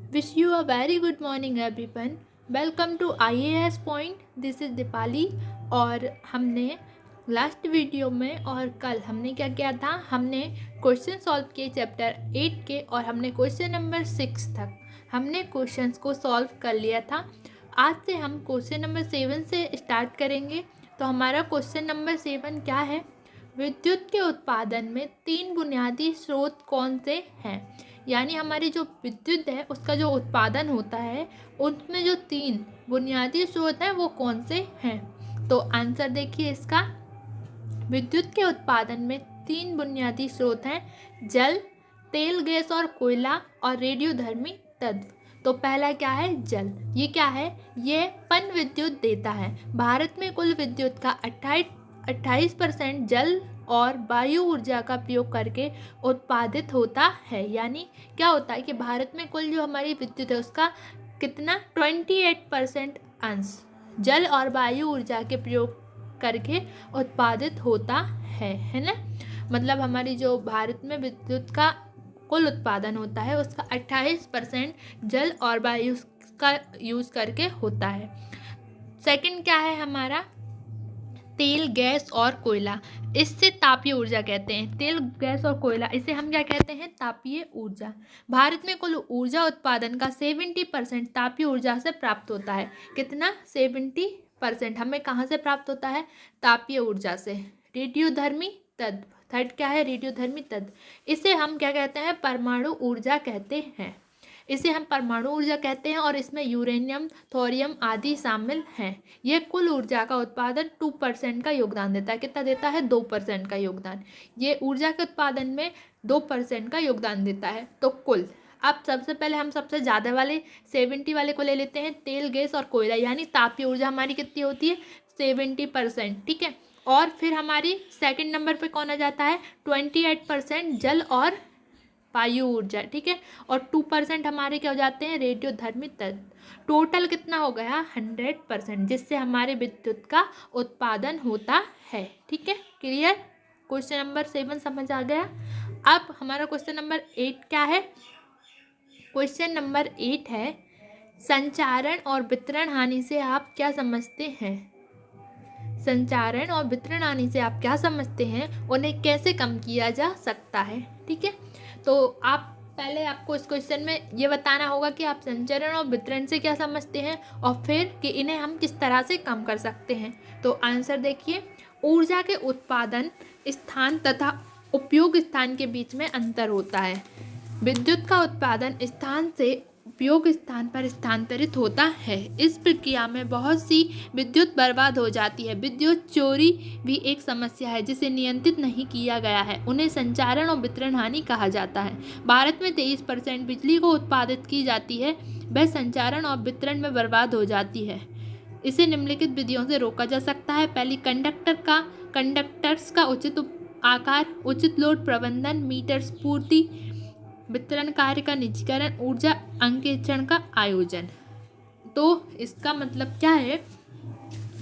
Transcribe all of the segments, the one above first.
Wish you a very good morning everyone. Welcome to IAS Point. This is Deepali. और हमने last video में और कल हमने क्या किया था, हमने क्वेश्चन सॉल्व किए चैप्टर 8 के और हमने क्वेश्चन नंबर 6 तक हमने क्वेश्चंस को सॉल्व कर लिया था। आज से हम क्वेश्चन नंबर 7 से स्टार्ट करेंगे। तो हमारा क्वेश्चन नंबर 7 क्या है, विद्युत के उत्पादन में 3 बुनियादी स्रोत कौन से हैं। यानी हमारी जो विद्युत है उसका जो उत्पादन होता है उसमें जो 3 बुनियादी स्रोत हैं वो कौन से हैं। तो आंसर देखिए इसका, विद्युत के उत्पादन में 3 बुनियादी स्रोत हैं, जल, तेल, गैस और कोयला और रेडियोधर्मी तत्व। तो पहला क्या है, जल। ये क्या है, ये पन विद्युत देता है। भारत में कुल विद्युत का 28% जल और वायु ऊर्जा का प्रयोग करके उत्पादित होता है। यानी क्या होता है कि भारत में कुल जो हमारी विद्युत है उसका कितना 28% अंश जल और वायु ऊर्जा के प्रयोग करके उत्पादित होता है ना। मतलब हमारी जो भारत में विद्युत का कुल उत्पादन होता है उसका 28% जल और वायु का यूज़ करके होता है। सेकंड क्या है हमारा, तेल, गैस और कोयला। इससे तापीय ऊर्जा कहते हैं। तेल, गैस और कोयला, इसे हम क्या कहते हैं, तापीय ऊर्जा। भारत में कुल ऊर्जा उत्पादन का 70% तापीय ऊर्जा से प्राप्त होता है। कितना, 70% हमें कहाँ से प्राप्त होता है, तापीय ऊर्जा से। रेडियोधर्मी तत्व, थर्ड क्या है, रेडियोधर्मी तत्व। इसे हम क्या कहते हैं, परमाणु ऊर्जा कहते हैं। इसे हम परमाणु ऊर्जा कहते हैं और इसमें यूरेनियम, थोरियम आदि शामिल हैं। यह कुल ऊर्जा का उत्पादन 2% का योगदान देता है। कितना देता है, 2% का योगदान। ये ऊर्जा के उत्पादन में 2% का योगदान देता है। तो कुल, अब सबसे पहले हम सबसे ज़्यादा वाले 70 वाले को ले लेते हैं, तेल, गैस और कोयला। यानी तापीय ऊर्जा हमारी कितनी होती है, 70%। ठीक है। और फिर हमारी सेकंड नंबर पे कौन आ जाता है, 28% जल और वायु ऊर्जा। ठीक है। और 2% हमारे क्या हो जाते हैं, रेडियोधर्मी तत्व। टोटल कितना हो गया, 100%, जिससे हमारे विद्युत का उत्पादन होता है। ठीक है, क्लियर। क्वेश्चन नंबर 7 समझ आ गया। अब हमारा क्वेश्चन नंबर 8 क्या है, क्वेश्चन नंबर 8 है, संचारण और वितरण हानि से आप क्या समझते हैं। संचारण और वितरण हानि से आप क्या समझते हैं, उन्हें कैसे कम किया जा सकता है। ठीक है। तो आप पहले आपको इस क्वेश्चन में ये बताना होगा कि आप संचरण और वितरण से क्या समझते हैं और फिर कि इन्हें हम किस तरह से कम कर सकते हैं। तो आंसर देखिए, ऊर्जा के उत्पादन स्थान तथा उपयोग स्थान के बीच में अंतर होता है। विद्युत का उत्पादन स्थान से उपयोग स्थान पर स्थानांतरित होता है। इस प्रक्रिया में बहुत सी विद्युत बर्बाद हो जाती है। विद्युत चोरी भी एक समस्या है जिसे नियंत्रित नहीं किया गया है। उन्हें संचारण और वितरण हानि कहा जाता है। भारत में 23% बिजली को उत्पादित की जाती है, वह संचारण और वितरण में बर्बाद हो जाती है। इसे निम्नलिखित विधियों से रोका जा सकता है। पहली, कंडक्टर्स का उचित आकार, उचित लोड प्रबंधन, मीटर पूर्ति, वितरण कार्य का निजीकरण, ऊर्जा अंकेक्षण का आयोजन। तो इसका मतलब क्या है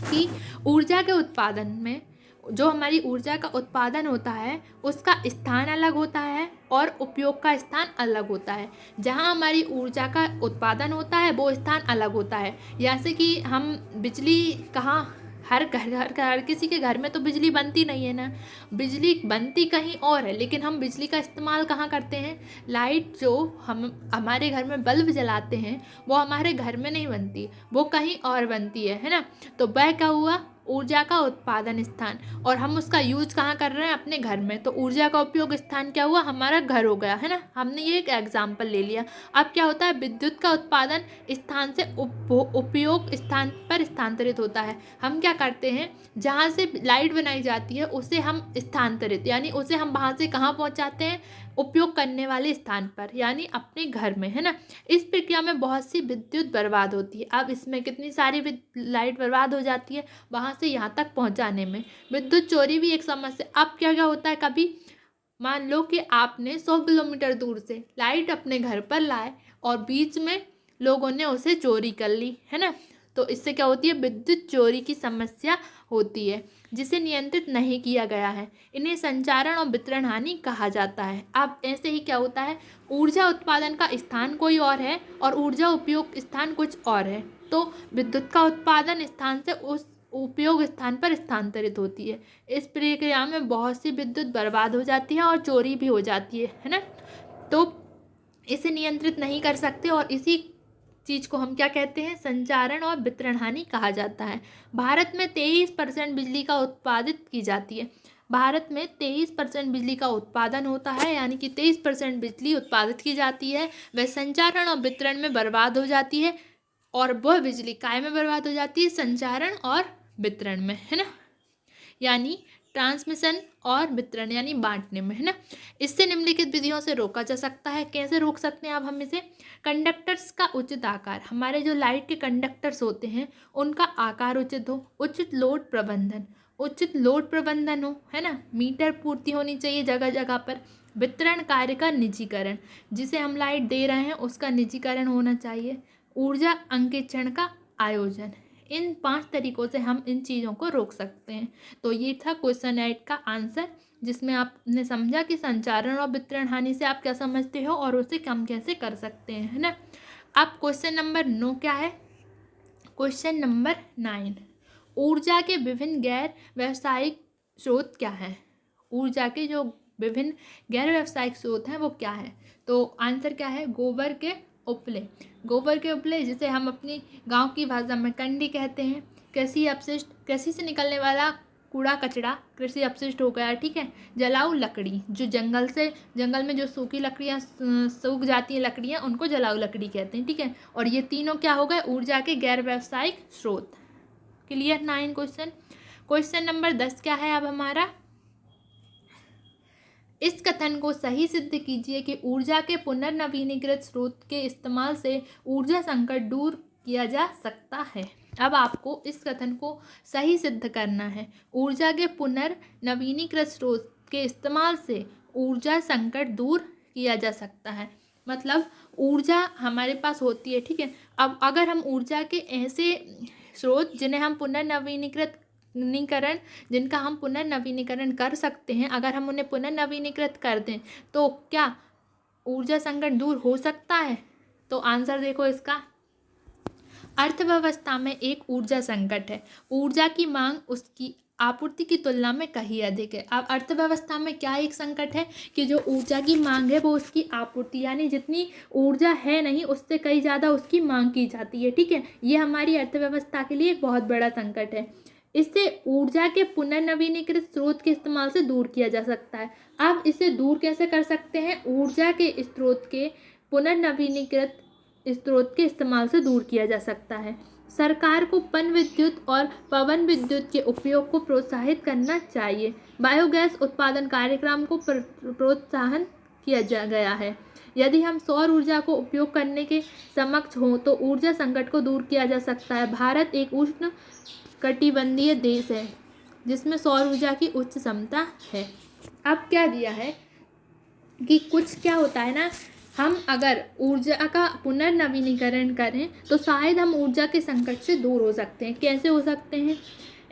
कि ऊर्जा के उत्पादन में जो हमारी ऊर्जा का उत्पादन होता है उसका स्थान अलग होता है और उपयोग का स्थान अलग होता है। जहाँ हमारी ऊर्जा का उत्पादन होता है वो स्थान अलग होता है। जैसे कि हम बिजली कहाँ, हर किसी के घर में तो बिजली बनती नहीं है ना, बिजली बनती कहीं और है, लेकिन हम बिजली का इस्तेमाल कहाँ करते हैं, लाइट जो हम हमारे घर में बल्ब जलाते हैं वो हमारे घर में नहीं बनती, वो कहीं और बनती है ना। तो वह क्या हुआ, ऊर्जा का उत्पादन स्थान, और हम उसका यूज कहाँ कर रहे हैं, अपने घर में। तो ऊर्जा का उपयोग स्थान क्या हुआ, हमारा घर हो गया है ना। हमने ये एक एग्जाम्पल ले लिया। अब क्या होता है, विद्युत का उत्पादन स्थान से उपयोग स्थान पर स्थानांतरित होता है। हम क्या करते हैं, जहाँ से लाइट बनाई जाती है उसे हम स्थानांतरित, यानी उसे हम वहाँ से कहाँ पहुँचाते हैं, उपयोग करने वाले स्थान पर, यानी अपने घर में, है ना। इस प्रक्रिया में बहुत सी विद्युत बर्बाद होती है। अब इसमें कितनी सारी लाइट बर्बाद हो जाती है वहाँ से यहाँ तक पहुँचाने में। विद्युत चोरी भी एक समस्या। अब क्या क्या होता है, कभी मान लो कि आपने 100 किलोमीटर दूर से लाइट अपने घर पर लाए और बीच में लोगों ने उसे चोरी कर ली, है ना। तो इससे क्या होती है, विद्युत चोरी की समस्या होती है जिसे नियंत्रित नहीं किया गया है। इन्हें संचारण और वितरण हानि कहा जाता है। अब ऐसे ही क्या होता है, ऊर्जा उत्पादन का स्थान कोई और है और ऊर्जा उपयोग स्थान कुछ और है। तो विद्युत का उत्पादन स्थान से उस उपयोग स्थान पर स्थानांतरित होती है। इस प्रक्रिया में बहुत सी विद्युत बर्बाद हो जाती है और चोरी भी हो जाती है ना। तो इसे नियंत्रित नहीं कर सकते और इसी चीज़ को हम क्या कहते हैं, संचारण और वितरण हानि कहा जाता है। भारत में 23% बिजली का उत्पादित की जाती है। भारत में 23% बिजली का उत्पादन होता है, यानी कि 23% बिजली उत्पादित की जाती है, वह संचारण और वितरण में बर्बाद हो जाती है। और वह बिजली काय में बर्बाद हो जाती है, संचारण और वितरण में, है ना, यानी ट्रांसमिशन और वितरण यानी बांटने में, है ना। इससे निम्नलिखित विधियों से रोका जा सकता है। कैसे रोक सकते हैं अब हम इसे, कंडक्टर्स का उचित आकार, हमारे जो लाइट के कंडक्टर्स होते हैं उनका आकार उचित हो, उचित लोड प्रबंधन हो, है ना, मीटर पूर्ति होनी चाहिए जगह जगह पर, वितरण कार्य का निजीकरण, जिसे हम लाइट दे रहे हैं उसका निजीकरण होना चाहिए, ऊर्जा अंकेक्षण का आयोजन। इन 5 तरीकों से हम इन चीज़ों को रोक सकते हैं। तो ये था क्वेश्चन 8 का आंसर, जिसमें आपने समझा कि संचारण और वितरण हानि से आप क्या समझते हो और उसे कम कैसे कर सकते हैं, है ना। अब क्वेश्चन नंबर 9 क्या है, क्वेश्चन नंबर 9, ऊर्जा के विभिन्न गैर व्यावसायिक स्रोत क्या है। ऊर्जा के जो विभिन्न गैर व्यावसायिक स्रोत हैं वो क्या है। तो आंसर क्या है, गोबर के उपले, जिसे हम अपनी गांव की भाषा में कंडी कहते हैं। कृषि अपशिष्ट, कृषि से निकलने वाला कूड़ा कचरा कृषि अपशिष्ट हो गया, ठीक है। जलाऊ लकड़ी, जो जंगल में जो सूखी लकड़ियाँ सूख जाती हैं लकड़ियाँ, उनको जलाऊ लकड़ी कहते हैं, ठीक है। और ये तीनों क्या हो गए, ऊर्जा के गैर व्यावसायिक स्रोत। Clear 9 question. क्वेश्चन नंबर 10 क्या है अब हमारा, इस कथन को सही सिद्ध कीजिए कि ऊर्जा के पुनर्नवीनीकृत स्रोत के इस्तेमाल से ऊर्जा संकट दूर किया जा सकता है। अब आपको इस कथन को सही सिद्ध करना है, ऊर्जा के पुनर्नवीनीकृत स्रोत के इस्तेमाल से ऊर्जा संकट दूर किया जा सकता है। मतलब ऊर्जा हमारे पास होती है, ठीक है। अब अगर हम ऊर्जा के ऐसे स्रोत जिनका हम पुनर्नवीनीकरण कर सकते हैं, अगर हम उन्हें पुनर्नवीनीकृत कर दें तो क्या ऊर्जा संकट दूर हो सकता है। तो आंसर देखो इसका, अर्थव्यवस्था में एक ऊर्जा संकट है, ऊर्जा की मांग उसकी आपूर्ति की तुलना में कहीं अधिक है। अब अर्थव्यवस्था में क्या एक संकट है कि जो ऊर्जा की मांग है वो उसकी आपूर्ति, यानी जितनी ऊर्जा है नहीं उससे कहीं ज़्यादा उसकी मांग की जाती है, ठीक है। ये हमारी अर्थव्यवस्था के लिए एक बहुत बड़ा संकट है। इससे ऊर्जा के पुनर्नवीनीकृत स्रोत के इस्तेमाल से दूर किया जा सकता है। अब इसे दूर कैसे कर सकते हैं, ऊर्जा के स्रोत के पुनर्नवीनीकृत स्रोत के इस्तेमाल से दूर किया जा सकता है। सरकार को पन विद्युत और पवन विद्युत के उपयोग को प्रोत्साहित करना चाहिए। बायोगैस उत्पादन कार्यक्रम को प्रोत्साहन किया गया है। यदि हम सौर ऊर्जा को उपयोग करने के समक्ष हों तो ऊर्जा संकट को दूर किया जा सकता है। भारत एक उष्ण कटिबंधीय देश है जिसमें सौर ऊर्जा की उच्च क्षमता है। अब क्या दिया है कि कुछ क्या होता है ना, हम अगर ऊर्जा का पुनर्नवीनीकरण करें तो शायद हम ऊर्जा के संकट से दूर हो सकते हैं। कैसे हो सकते हैं,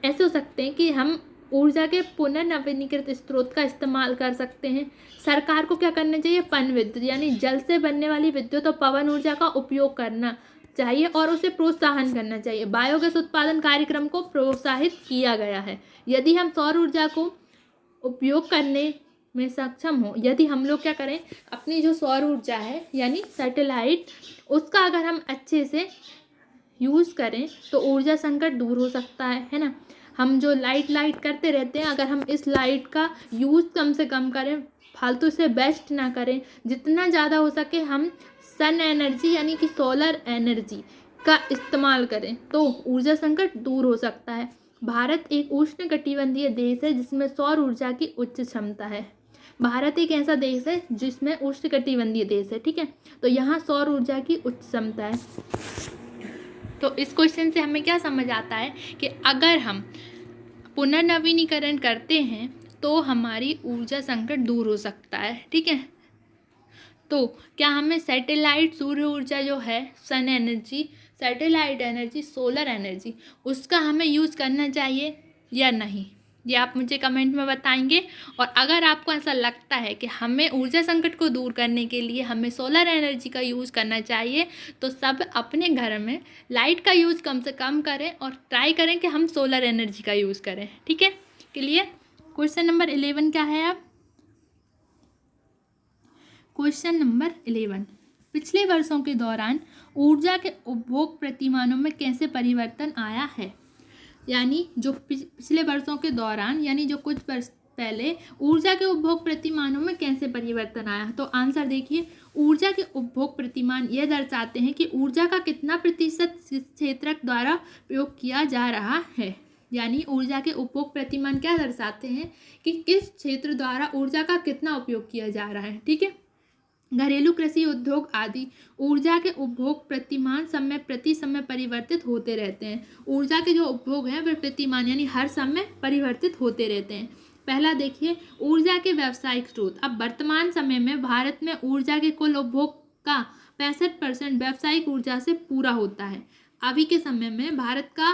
ऐसे हो सकते हैं कि हम ऊर्जा के पुनर्नवीनीकृत स्रोत का इस्तेमाल कर सकते हैं। सरकार को क्या करना चाहिए, पन विद्युत यानी जल से बनने वाली विद्युत और पवन ऊर्जा का उपयोग करना चाहिए और उसे प्रोत्साहन करना चाहिए। बायोगैस उत्पादन कार्यक्रम को प्रोत्साहित किया गया है। यदि हम सौर ऊर्जा को उपयोग करने में सक्षम हो, यदि हम लोग क्या करें, अपनी जो सौर ऊर्जा है यानी सैटेलाइट, उसका अगर हम अच्छे से यूज़ करें तो ऊर्जा संकट दूर हो सकता है ना। हम जो लाइट करते रहते हैं, अगर हम इस लाइट का ऊज़ कम से कम करें, फालतू से वेस्ट ना करें, जितना ज़्यादा हो सके हम सन एनर्जी यानी कि सोलर एनर्जी का इस्तेमाल करें तो ऊर्जा संकट दूर हो सकता है। भारत एक उष्ण कटिबंधीय देश है जिसमें सौर ऊर्जा की उच्च क्षमता है। भारत एक ऐसा देश है जिसमें उष्ण कटिबंधीय देश है, ठीक है। तो यहाँ सौर ऊर्जा की उच्च क्षमता है। तो इस क्वेश्चन से हमें क्या समझ आता है कि अगर हम पुनर्नवीनीकरण करते हैं तो हमारी ऊर्जा संकट दूर हो सकता है, ठीक है। तो क्या हमें सैटेलाइट सूर्य ऊर्जा जो है sun energy satellite energy, solar energy, उसका हमें यूज़ करना चाहिए या नहीं, ये आप मुझे कमेंट में बताएंगे। और अगर आपको ऐसा लगता है कि हमें ऊर्जा संकट को दूर करने के लिए हमें सोलर एनर्जी का यूज़ करना चाहिए, तो सब अपने घर में लाइट का यूज़ कम से कम करें और ट्राई करें कि हम सोलर एनर्जी का यूज़ करें। ठीक है, क्लियर। क्वेश्चन नंबर 11 क्या है अब? क्वेश्चन नंबर 11, पिछले वर्षों के दौरान ऊर्जा के उपभोग प्रतिमानों में कैसे परिवर्तन आया है? यानी जो पिछले वर्षों के दौरान, यानी जो कुछ वर्ष पहले ऊर्जा के उपभोग प्रतिमानों में कैसे परिवर्तन आया। तो आंसर देखिए, ऊर्जा के उपभोग प्रतिमान यह दर्शाते हैं कि ऊर्जा का कितना प्रतिशत क्षेत्रक द्वारा प्रयोग किया जा रहा है। यानी ऊर्जा के उपभोग प्रतिमान क्या दर्शाते हैं कि किस क्षेत्र द्वारा ऊर्जा का कितना उपयोग किया जा रहा है। ठीक है, घरेलू, कृषि, उद्योग आदि ऊर्जा के उपभोग प्रतिमान समय प्रति समय परिवर्तित होते रहते हैं। ऊर्जा के जो उपभोग हैं वह प्रतिमान यानी हर समय परिवर्तित होते रहते हैं। पहला देखिए, ऊर्जा के व्यावसायिक स्रोत। अब वर्तमान समय में भारत में ऊर्जा के कुल उपभोग का 65% व्यावसायिक ऊर्जा से पूरा होता है। अभी के समय में भारत का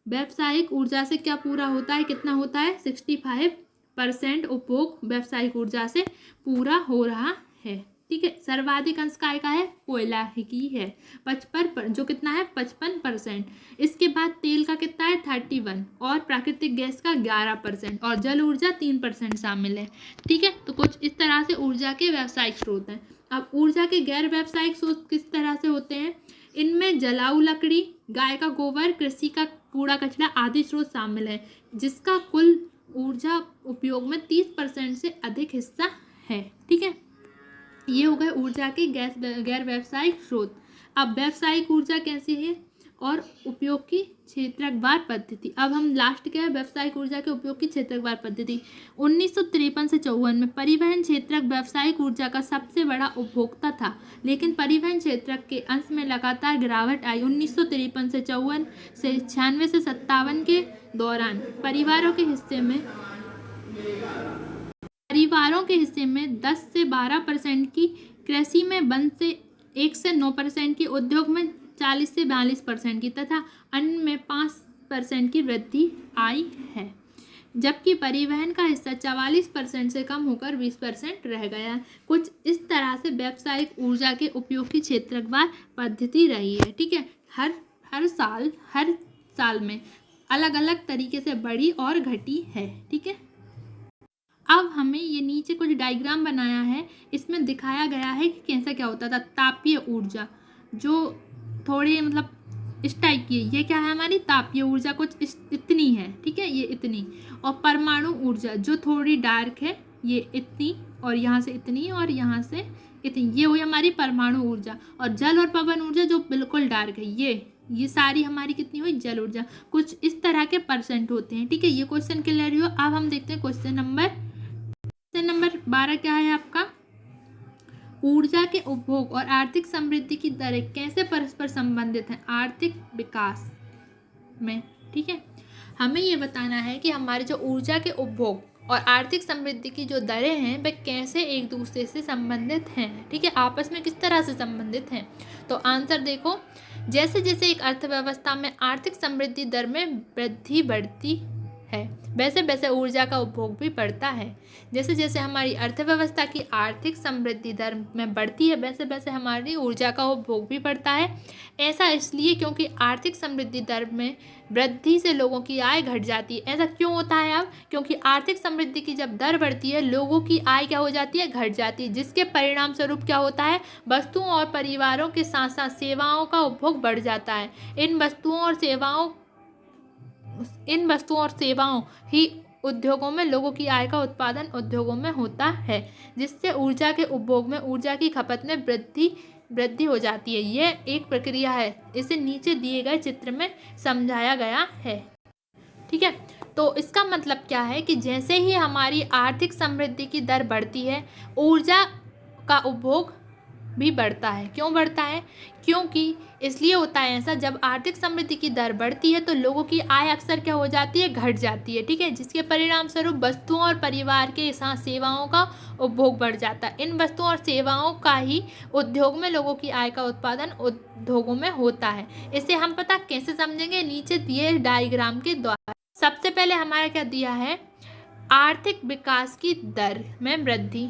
व्यावसायिक ऊर्जा से क्या पूरा होता है, कितना होता है? 65% उपभोग व्यावसायिक ऊर्जा से पूरा हो रहा है। ठीक है, सर्वाधिक अंश काय का है? कोयला की है, 55, जो कितना है? 55%। इसके बाद तेल का कितना है? 31, और प्राकृतिक गैस का 11%, और जल ऊर्जा 3% शामिल है। ठीक है, तो कुछ इस तरह से ऊर्जा के व्यावसायिक स्रोत हैं। अब ऊर्जा के गैर व्यावसायिक स्रोत किस तरह से होते हैं? इनमें जलाऊ लकड़ी, गाय का गोबर, कृषि का कूड़ा कचरा आदि स्रोत शामिल है, जिसका कुल ऊर्जा उपयोग में 30% से अधिक हिस्सा है। ठीक है, ये हो गए ऊर्जा के गैर व्यावसायिक स्रोत। अब व्यावसायिक ऊर्जा कैसी है और उपयोग की क्षेत्रकवार पद्धति। अब हम लास्ट क्या है? व्यावसायिक ऊर्जा के उपयोग की क्षेत्रकवार पद्धति। 1953 से 54 में परिवहन क्षेत्रक व्यावसायिक ऊर्जा का सबसे बड़ा उपभोक्ता था, लेकिन परिवहन क्षेत्रक के अंश में लगातार गिरावट आई। 1953 से 54 से 96 से 57 के दौरान परिवारों के हिस्से में 10 से 12% की, कृषि में 1 से 9% की, उद्योग में 40 से 42% की तथा अन्य में 5% की वृद्धि आई है, जबकि परिवहन का हिस्सा 44% से कम होकर 20% रह गया। कुछ इस तरह से व्यावसायिक ऊर्जा के उपयोग की क्षेत्रकवार पद्धति रही है। ठीक है, हर साल में अलग अलग तरीके से बढ़ी और घटी है। ठीक है, अब हमें ये नीचे कुछ डायग्राम बनाया है, इसमें दिखाया गया है कि कैसा क्या होता था। तापीय ऊर्जा जो थोड़ी मतलब इस टाइप की है, ये क्या है? हमारी तापीय ऊर्जा कुछ इतनी है। ठीक है, ये इतनी। और परमाणु ऊर्जा जो थोड़ी डार्क है, ये इतनी, और यहाँ से इतनी, और यहाँ से इतनी, ये हुई हमारी परमाणु ऊर्जा। और जल और पवन ऊर्जा जो बिल्कुल डार्क है, ये सारी हमारी कितनी हुई? जल ऊर्जा। कुछ इस तरह के परसेंट होते हैं। ठीक है, ये क्वेश्चन क्लियर हुआ। अब हम देखते हैं क्वेश्चन नंबर 12 क्या है आपका? ऊर्जा के उपभोग और आर्थिक समृद्धि की दरें कैसे परस्पर संबंधित हैं आर्थिक विकास में। ठीक है, हमें ये बताना है कि हमारे जो ऊर्जा के उपभोग और आर्थिक समृद्धि की जो दरें हैं वह कैसे एक दूसरे से संबंधित हैं। ठीक है, आपस में किस तरह से संबंधित हैं। तो आंसर देखो, जैसे जैसे एक अर्थव्यवस्था में आर्थिक समृद्धि दर में वृद्धि बढ़ती है, वैसे वैसे ऊर्जा का उपभोग भी बढ़ता है। जैसे जैसे हमारी अर्थव्यवस्था की आर्थिक समृद्धि दर में बढ़ती है, वैसे वैसे हमारी ऊर्जा का उपभोग भी बढ़ता है। ऐसा इसलिए क्योंकि आर्थिक समृद्धि दर में वृद्धि से लोगों की आय घट जाती है। ऐसा क्यों होता है? अब क्योंकि आर्थिक समृद्धि की जब दर बढ़ती है, लोगों की आय क्या हो जाती है? घट जाती है, जिसके परिणाम स्वरूप क्या होता है? वस्तुओं और परिवारों के साथ साथ सेवाओं का उपभोग बढ़ जाता है। इन वस्तुओं और सेवाओं ही उद्योगों में लोगों की आय का उत्पादन उद्योगों में होता है, जिससे ऊर्जा के उपभोग में, ऊर्जा की खपत में वृद्धि हो जाती है। यह एक प्रक्रिया है, इसे नीचे दिए गए चित्र में समझाया गया है। ठीक है, तो इसका मतलब क्या है कि जैसे ही हमारी आर्थिक समृद्धि की दर बढ़ती है, ऊर्जा का उपभोग भी बढ़ता है। क्यों बढ़ता है? क्योंकि इसलिए होता है ऐसा, जब आर्थिक समृद्धि की दर बढ़ती है तो लोगों की आय अक्सर क्या हो जाती है? घट जाती है। ठीक है, जिसके परिणाम स्वरूप वस्तुओं और परिवार के साथ सेवाओं का उपभोग बढ़ जाता है। इन वस्तुओं और सेवाओं का ही उद्योग में लोगों की आय का उत्पादन उद्योगों में होता है। इसे हम पता कैसे समझेंगे? नीचे दिए डायग्राम के द्वारा। सबसे पहले हमारा क्या दिया है? आर्थिक विकास की दर में वृद्धि।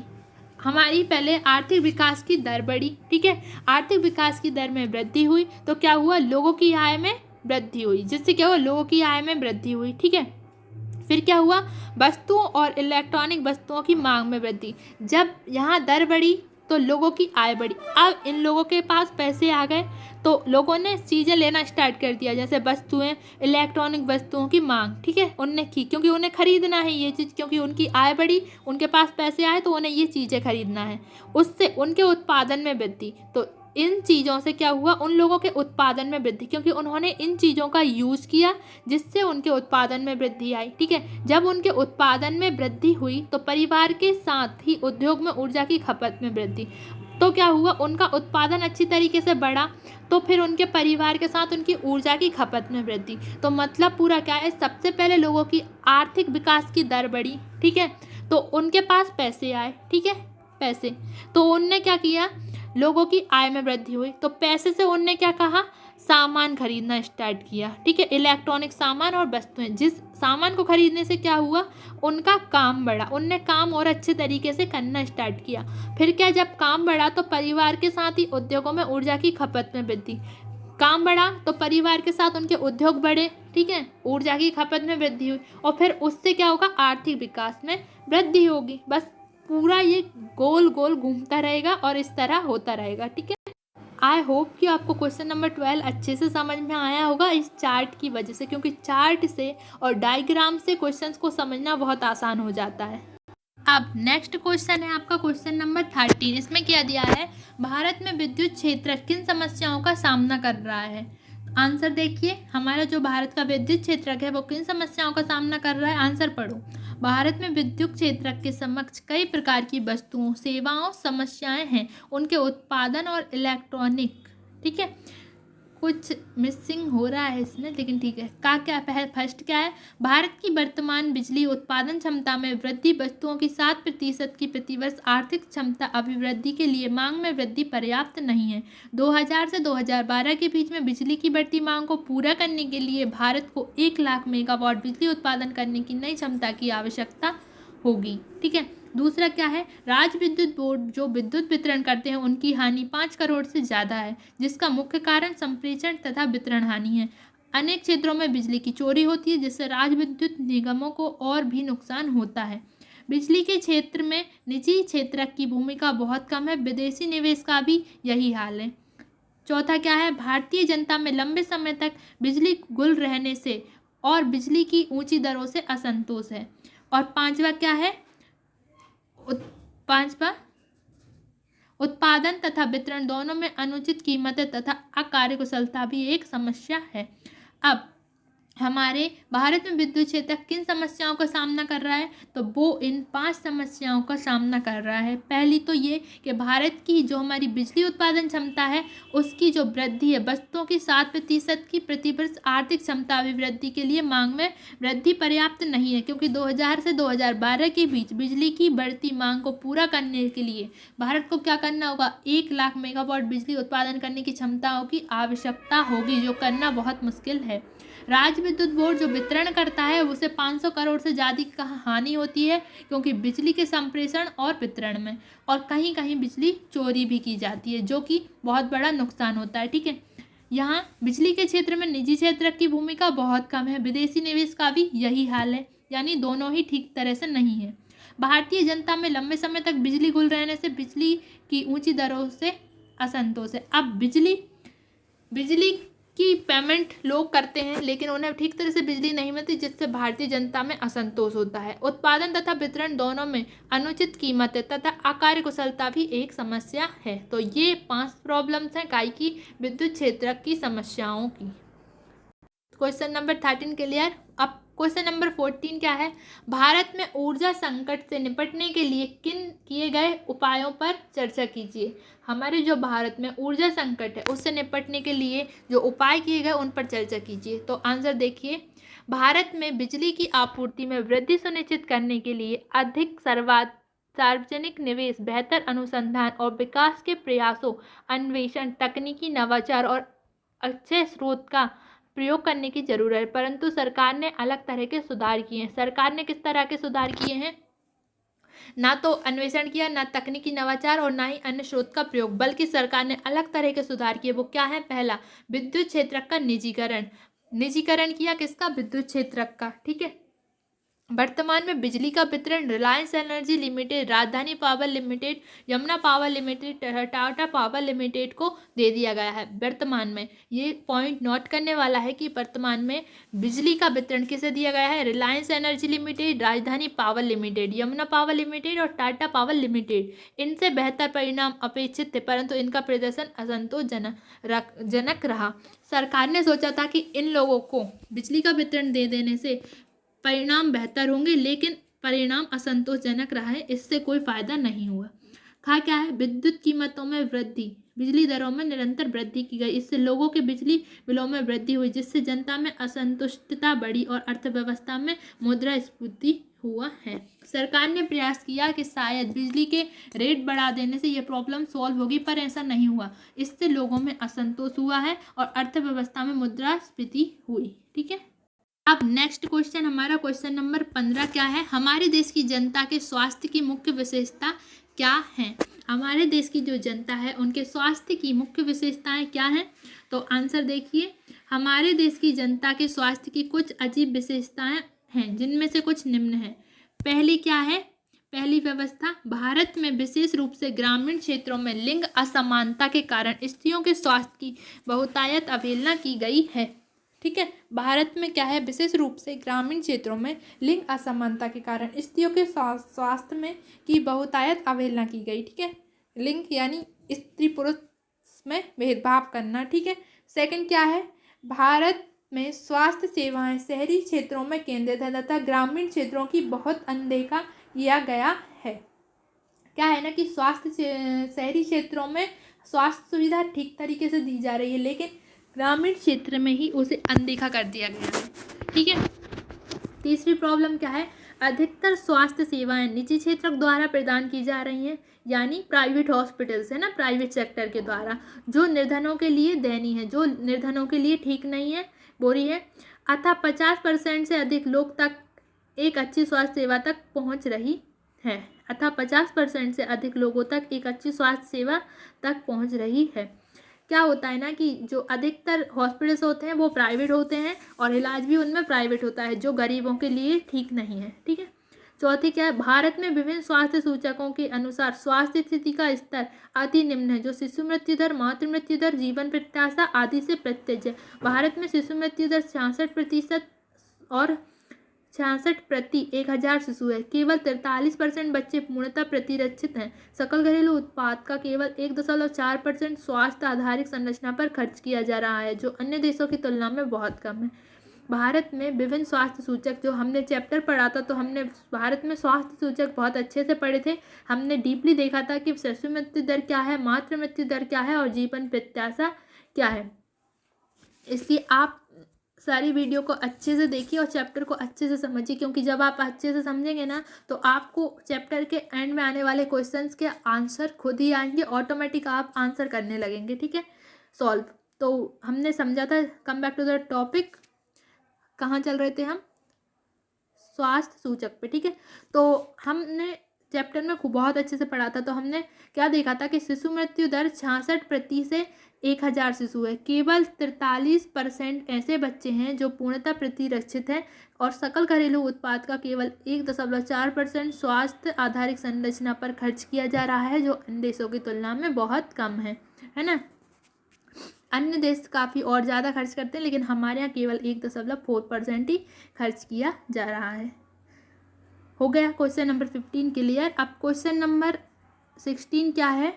हमारी पहले आर्थिक विकास की दर बढ़ी। ठीक है, आर्थिक विकास की दर में वृद्धि हुई तो क्या हुआ? लोगों की आय में वृद्धि हुई, जिससे क्या हुआ? लोगों की आय में वृद्धि हुई। ठीक है, फिर क्या हुआ? वस्तुओं और इलेक्ट्रॉनिक वस्तुओं की मांग में वृद्धि। जब यहाँ दर बढ़ी तो लोगों की आय बढ़ी। अब इन लोगों के पास पैसे आ गए तो लोगों ने चीज़ें लेना स्टार्ट कर दिया, जैसे वस्तुएं, इलेक्ट्रॉनिक वस्तुओं की मांग। ठीक है, उनने की, क्योंकि उन्हें खरीदना है ये चीज़, क्योंकि उनकी आय बढ़ी, उनके पास पैसे आए तो उन्हें ये चीज़ें खरीदना है। उससे उनके उत्पादन में वृद्धि। तो इन चीज़ों से क्या हुआ? उन लोगों के उत्पादन में वृद्धि, क्योंकि उन्होंने इन चीज़ों का यूज़ किया, जिससे उनके उत्पादन में वृद्धि आई। ठीक है, जब उनके उत्पादन में वृद्धि हुई तो परिवार के साथ ही उद्योग में ऊर्जा की खपत में वृद्धि। तो क्या हुआ? उनका उत्पादन अच्छी तरीके से बढ़ा तो फिर उनके परिवार के साथ उनकी ऊर्जा की खपत में वृद्धि। तो मतलब पूरा क्या है? सबसे पहले लोगों की आर्थिक विकास की दर बढ़ी। ठीक है, तो उनके पास पैसे आए। ठीक है, पैसे, तो उनने क्या किया? लोगों की आय में वृद्धि हुई तो पैसे से उनने क्या कहा? सामान खरीदना स्टार्ट किया। ठीक है, इलेक्ट्रॉनिक सामान और वस्तुएं। जिस सामान को खरीदने से क्या हुआ? उनका काम बढ़ा, उनने काम और अच्छे तरीके से करना स्टार्ट किया। फिर क्या? जब काम बढ़ा तो परिवार के साथ ही उद्योगों में ऊर्जा की खपत में वृद्धि। काम बढ़ा तो परिवार के साथ उनके उद्योग बढ़े। ठीक है, ऊर्जा की खपत में वृद्धि हुई और फिर उससे क्या होगा? आर्थिक विकास में वृद्धि होगी। बस पूरा ये गोल गोल घूमता रहेगा और इस तरह होता रहेगा। ठीक है, आई होप कि आपको क्वेश्चन नंबर 12 अच्छे से समझ में आया होगा इस चार्ट की वजह से, क्योंकि चार्ट से और डायग्राम से क्वेश्चंस को समझना बहुत आसान हो जाता है। अब नेक्स्ट क्वेश्चन है आपका क्वेश्चन नंबर 13। इसमें क्या दिया है? भारत में विद्युत क्षेत्र किन समस्याओं का सामना कर रहा है? आंसर देखिए, हमारा जो भारत का विद्युत क्षेत्रक है वो किन समस्याओं का सामना कर रहा है? आंसर पढ़ो। भारत में विद्युत क्षेत्रक के समक्ष कई प्रकार की वस्तुओं, सेवाओं, समस्याएं हैं। उनके उत्पादन और इलेक्ट्रॉनिक। ठीक है, कुछ मिसिंग हो रहा है इसमें, लेकिन ठीक है। का क्या फर्स्ट क्या है? भारत की वर्तमान बिजली उत्पादन क्षमता में वृद्धि वस्तुओं की 7% की प्रतिवर्ष आर्थिक क्षमता अभिवृद्धि के लिए मांग में वृद्धि पर्याप्त नहीं है। 2000 से 2012 के बीच में बिजली की बढ़ती मांग को पूरा करने के लिए भारत को 1 लाख मेगावाट बिजली उत्पादन करने की नई क्षमता की आवश्यकता होगी। ठीक है, दूसरा क्या है? राज्य विद्युत बोर्ड जो विद्युत वितरण करते हैं उनकी हानि 5 करोड़ से ज़्यादा है, जिसका मुख्य कारण संप्रेषण तथा वितरण हानि है। अनेक क्षेत्रों में बिजली की चोरी होती है, जिससे राज्य विद्युत निगमों को और भी नुकसान होता है। बिजली के क्षेत्र में निजी क्षेत्र की भूमिका बहुत कम है। विदेशी निवेश का भी यही हाल है। चौथा क्या है? भारतीय जनता में लंबे समय तक बिजली गुल रहने से और बिजली की ऊंची दरों से असंतोष है। और पांचवा क्या है? पांचवा, उत्पादन तथा वितरण दोनों में अनुचित कीमतें तथा अकार्यकुशलता भी एक समस्या है। अब हमारे भारत में विद्युत क्षेत्र किन समस्याओं का सामना कर रहा है? तो वो इन 5 समस्याओं का सामना कर रहा है। पहली तो ये कि भारत की जो हमारी बिजली उत्पादन क्षमता है उसकी जो वृद्धि है, वस्तुओं की 7% की प्रतिवर्ष आर्थिक क्षमता अभिवृद्धि के लिए मांग में वृद्धि पर्याप्त नहीं है, क्योंकि 2000 से 2012 के बीच बिजली की बढ़ती मांग को पूरा करने के लिए भारत को क्या करना होगा? 1 लाख मेगावाट बिजली उत्पादन करने की क्षमताओं की आवश्यकता होगी, जो करना बहुत मुश्किल है। राज्य विद्युत बोर्ड जो वितरण करता है उसे 500 करोड़ से ज़्यादा की हानि होती है, क्योंकि बिजली के संप्रेषण और वितरण में और कहीं कहीं बिजली चोरी भी की जाती है, जो कि बहुत बड़ा नुकसान होता है। ठीक है, यहाँ बिजली के क्षेत्र में निजी क्षेत्र की भूमिका बहुत कम है। विदेशी निवेश का भी यही हाल है, यानी दोनों ही ठीक तरह से नहीं है। भारतीय जनता में लंबे समय तक बिजली गुल रहने से बिजली की ऊंची दरों से असंतोष है। अब बिजली की पेमेंट लोग करते हैं, लेकिन उन्हें ठीक तरह से बिजली नहीं मिलती, जिससे भारतीय जनता में असंतोष होता है। उत्पादन तथा वितरण दोनों में अनुचित कीमतें तथा अकार्यकुशलता भी एक समस्या है। तो ये 5 प्रॉब्लम्स हैं काई की विद्युत क्षेत्र की समस्याओं की। Question number 13 clear. अब क्वेश्चन नंबर 14 क्या है, भारत में ऊर्जा संकट से निपटने के लिए किन किए गए उपायों पर चर्चा कीजिए। हमारे जो भारत में ऊर्जा संकट है उससे निपटने के लिए जो उपाय किए गए उन पर चर्चा कीजिए। तो आंसर देखिए, भारत में बिजली की आपूर्ति में वृद्धि सुनिश्चित करने के लिए अधिक सार्वजनिक निवेश, बेहतर अनुसंधान और विकास के प्रयासों, अन्वेषण, तकनीकी नवाचार और अच्छे स्रोत का प्रयोग करने की जरूरत है। परंतु सरकार ने अलग तरह के सुधार किए हैं। सरकार ने किस तरह के सुधार किए हैं? ना तो अन्वेषण किया, ना तकनीकी नवाचार और ना ही अन्य स्रोत का प्रयोग, बल्कि सरकार ने अलग तरह के सुधार किए। वो क्या है? पहला, विद्युत क्षेत्र का निजीकरण। निजीकरण किया किसका? विद्युत क्षेत्र का। ठीक है। वर्तमान में बिजली का वितरण रिलायंस एनर्जी लिमिटेड, राजधानी power limited, Yamuna power limited, Tata power limited को दे दिया गया है। वर्तमान में ये पॉइंट नोट करने वाला है कि वर्तमान में बिजली का वितरण किसे दिया गया है? रिलायंस एनर्जी लिमिटेड, राजधानी power limited, Yamuna power limited और टाटा पावर लिमिटेड। इनसे बेहतर परिणाम अपेक्षित थे, परंतु इनका प्रदर्शन असंतोषजनक रहा। सरकार ने सोचा था कि इन लोगों को बिजली का वितरण दे देने से परिणाम बेहतर होंगे, लेकिन परिणाम असंतोषजनक रहा है, इससे कोई फायदा नहीं हुआ। क्या है? विद्युत कीमतों में वृद्धि, बिजली दरों में निरंतर वृद्धि की गई, इससे लोगों के बिजली बिलों में वृद्धि हुई, जिससे जनता में असंतुष्टता बढ़ी और अर्थव्यवस्था में मुद्रास्फीति हुआ है। सरकार ने प्रयास किया कि शायद बिजली के रेट बढ़ा देने से ये प्रॉब्लम सॉल्व होगी, पर ऐसा नहीं हुआ। इससे लोगों में असंतोष हुआ है और अर्थव्यवस्था में मुद्रास्फीति हुई। ठीक है। अब नेक्स्ट क्वेश्चन, हमारा क्वेश्चन नंबर 15 क्या है, हमारे देश की जनता के स्वास्थ्य की मुख्य विशेषता क्या है? हमारे देश की जो जनता है उनके स्वास्थ्य की मुख्य विशेषताएं क्या हैं? तो आंसर देखिए, हमारे देश की जनता के स्वास्थ्य की कुछ अजीब विशेषताएं हैं, जिनमें से कुछ निम्न है। पहली क्या है? पहली व्यवस्था, भारत में विशेष रूप से ग्रामीण क्षेत्रों में लिंग असमानता के कारण स्त्रियों के स्वास्थ्य की बहुतायत अवहेलना की गई है। ठीक है। भारत में क्या है? विशेष रूप से ग्रामीण क्षेत्रों में लिंग असमानता के कारण स्त्रियों के स्वास्थ्य में की बहुतायत अवहेलना की गई। ठीक है। लिंग यानी स्त्री पुरुष में भेदभाव करना। ठीक है। सेकंड क्या है? भारत में स्वास्थ्य सेवाएं शहरी क्षेत्रों में केंद्रित है तथा ग्रामीण क्षेत्रों की बहुत अनदेखा किया गया है। क्या है ना कि शहरी क्षेत्रों में स्वास्थ्य सुविधा ठीक तरीके से दी जा रही है, लेकिन ग्रामीण क्षेत्र में ही उसे अनदेखा कर दिया गया है। ठीक है। तीसरी प्रॉब्लम क्या है? अधिकतर स्वास्थ्य सेवाएं निजी क्षेत्र द्वारा प्रदान की जा रही हैं, यानी प्राइवेट हॉस्पिटल्स है ना, प्राइवेट सेक्टर के द्वारा, जो निर्धनों के लिए दयनीय है, जो निर्धनों के लिए ठीक नहीं है, बुरी है। अतः 50% से अधिक लोग तक एक अच्छी स्वास्थ्य सेवा तक पहुंच रही है। अतः 50% से अधिक लोगों तक एक अच्छी स्वास्थ्य सेवा तक पहुंच रही है। क्या होता है ना कि जो अधिकतर हॉस्पिटल्स होते हैं वो प्राइवेट होते हैं और इलाज भी उनमें प्राइवेट होता है, जो गरीबों के लिए ठीक नहीं है। ठीक है। चौथी क्या है? भारत में विभिन्न स्वास्थ्य सूचकों के अनुसार स्वास्थ्य स्थिति का स्तर अति निम्न है, जो शिशु मृत्यु दर, मातृ मृत्यु दर, जीवन प्रत्याशा आदि से प्रत्यक्ष है। भारत में शिशु मृत्यु दर 66% और 66 प्रति 1000 शिशु है। केवल 43% बच्चे पूर्णतः प्रतिरक्षित हैं। सकल घरेलू उत्पाद का केवल 1.4% स्वास्थ्य आधारित संरचना पर खर्च किया जा रहा है, जो अन्य देशों की तुलना में बहुत कम है। भारत में विभिन्न स्वास्थ्य सूचक, जो हमने चैप्टर पढ़ा था तो हमने भारत में स्वास्थ्य सूचक बहुत अच्छे से पढ़े थे। हमने डीपली देखा था कि शिशु मृत्यु दर क्या है, मातृ मृत्यु दर क्या है और जीवन प्रत्याशा क्या है। इसलिए आप सारी वीडियो को अच्छे से देखिए और चैप्टर को अच्छे से समझिए, क्योंकि जब आप अच्छे से समझेंगे ना तो आपको चैप्टर के एंड में आने वाले क्वेश्चंस के आंसर खुद ही आएंगे, ऑटोमेटिक आप आंसर करने लगेंगे। ठीक है। सॉल्व तो हमने समझा था। Come back to the topic, कहाँ चल रहे थे हम? स्वास्थ्य सूचक पे। ठीक है। तो हमने चैप्टर में बहुत अच्छे से पढ़ा था। तो हमने क्या देखा था कि शिशु मृत्यु दर 66% से 1000 शिशु है। केवल 43% ऐसे बच्चे हैं जो पूर्णतः प्रतिरक्षित हैं और सकल घरेलू उत्पाद का केवल 1.4% स्वास्थ्य आधारित संरचना पर खर्च किया जा रहा है, जो अन्य देशों की तुलना में बहुत कम है ना। अन्य देश काफ़ी और ज़्यादा खर्च करते हैं, लेकिन हमारे यहाँ केवल 1.4% ही खर्च किया जा रहा है। हो गया क्वेश्चन नंबर 15 क्लियर। अब क्वेश्चन नंबर 16 क्या है?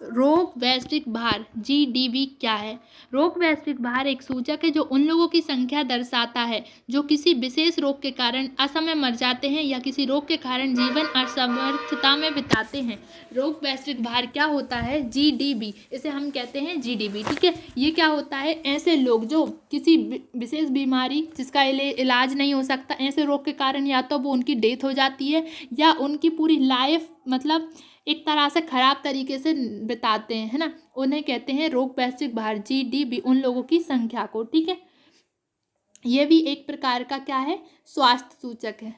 रोग वैश्विक भार GDV क्या है? रोग वैश्विक भार एक सूचक है जो उन लोगों की संख्या दर्शाता है जो किसी विशेष रोग के कारण असमय मर जाते हैं या किसी रोग के कारण जीवन असमर्थता में बिताते हैं। रोग वैश्विक भार क्या होता है? GDV, इसे हम कहते हैं GDV। ठीक है, ये क्या होता है? ऐसे लोग जो किसी विशेष बीमारी जिसका इलाज नहीं हो सकता, ऐसे रोग के कारण या तो वो उनकी डेथ हो जाती है या उनकी पूरी लाइफ मतलब एक तरह से खराब तरीके से बिताते हैं, है ना, उन्हें कहते हैं रोग वैश्विक भार GDV, उन लोगों की संख्या को। ठीक है, ये भी एक प्रकार का क्या है? स्वास्थ्य सूचक है।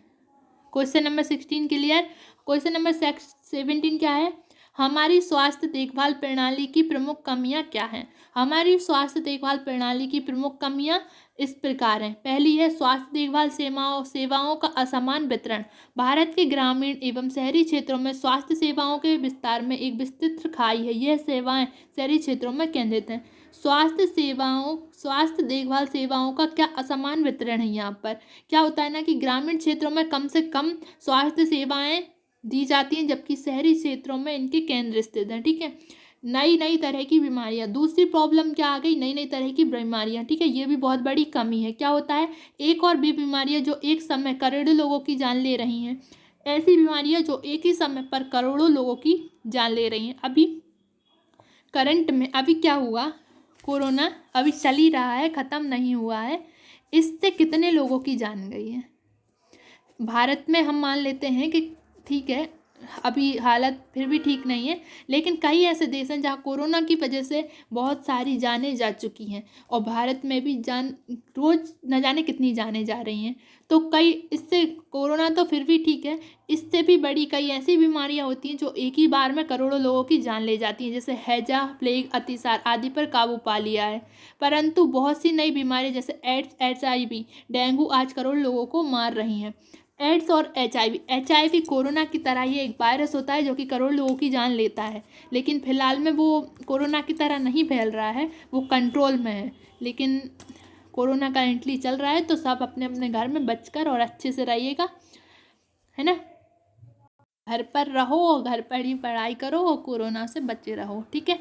Question number 16 clear. Question number 17 क्या है? हमारी स्वास्थ्य देखभाल प्रणाली की प्रमुख कमियां क्या हैं? हमारी स्वास्थ्य देखभाल प्रणाली की प्रमुख कमियां इस प्रकार हैं। पहली है स्वास्थ्य देखभाल सेवाओं का असमान वितरण। भारत के ग्रामीण एवं शहरी क्षेत्रों में स्वास्थ्य सेवाओं के विस्तार में एक विस्तृत खाई है। यह सेवाएं शहरी क्षेत्रों में केंद्रित हैं। स्वास्थ्य देखभाल सेवाओं का क्या असमान वितरण है? यहाँ पर क्या होता है ना कि ग्रामीण क्षेत्रों में कम से कम स्वास्थ्य सेवाएं दी जाती हैं जबकि शहरी क्षेत्रों में इनके केंद्र स्थित हैं। ठीक है, नई नई तरह की बीमारियां, दूसरी प्रॉब्लम क्या आ गई? नई नई तरह की बीमारियां। ठीक है, ये भी बहुत बड़ी कमी है। क्या होता है? एक और भी बीमारियां जो एक समय करोड़ों लोगों की जान ले रही हैं, ऐसी बीमारियां जो एक ही समय पर करोड़ों लोगों की जान ले रही हैं। अभी करंट में अभी क्या हुआ? कोरोना अभी चल ही रहा है, ख़त्म नहीं हुआ है। इससे कितने लोगों की जान गई है? भारत में हम मान लेते हैं कि ठीक है, अभी हालत फिर भी ठीक नहीं है, लेकिन कई ऐसे देश हैं जहाँ कोरोना की वजह से बहुत सारी जानें जा चुकी हैं और भारत में भी जान रोज़ न जाने कितनी जानें जा रही हैं। तो कई इससे कोरोना तो फिर भी ठीक है, इससे भी बड़ी कई ऐसी बीमारियां होती हैं जो एक ही बार में करोड़ों लोगों की जान ले जाती हैं, जैसे हैजा, प्लेग, अतिसार आदि पर काबू पा लिया है। परंतु बहुत सी नई बीमारियां जैसे एड्स, HIV, डेंगू आज करोड़ों लोगों को मार रही हैं। एड्स और HIV कोरोना की तरह ही एक वायरस होता है जो कि करोड़ लोगों की जान लेता है, लेकिन फिलहाल में वो कोरोना की तरह नहीं फैल रहा है, वो कंट्रोल में है। लेकिन कोरोना करेंटली चल रहा है, तो सब अपने अपने घर में बचकर और अच्छे से रहिएगा, है ना। घर पर रहो, घर पर ही पढ़ाई करो और कोरोना से बचे रहो। ठीक है,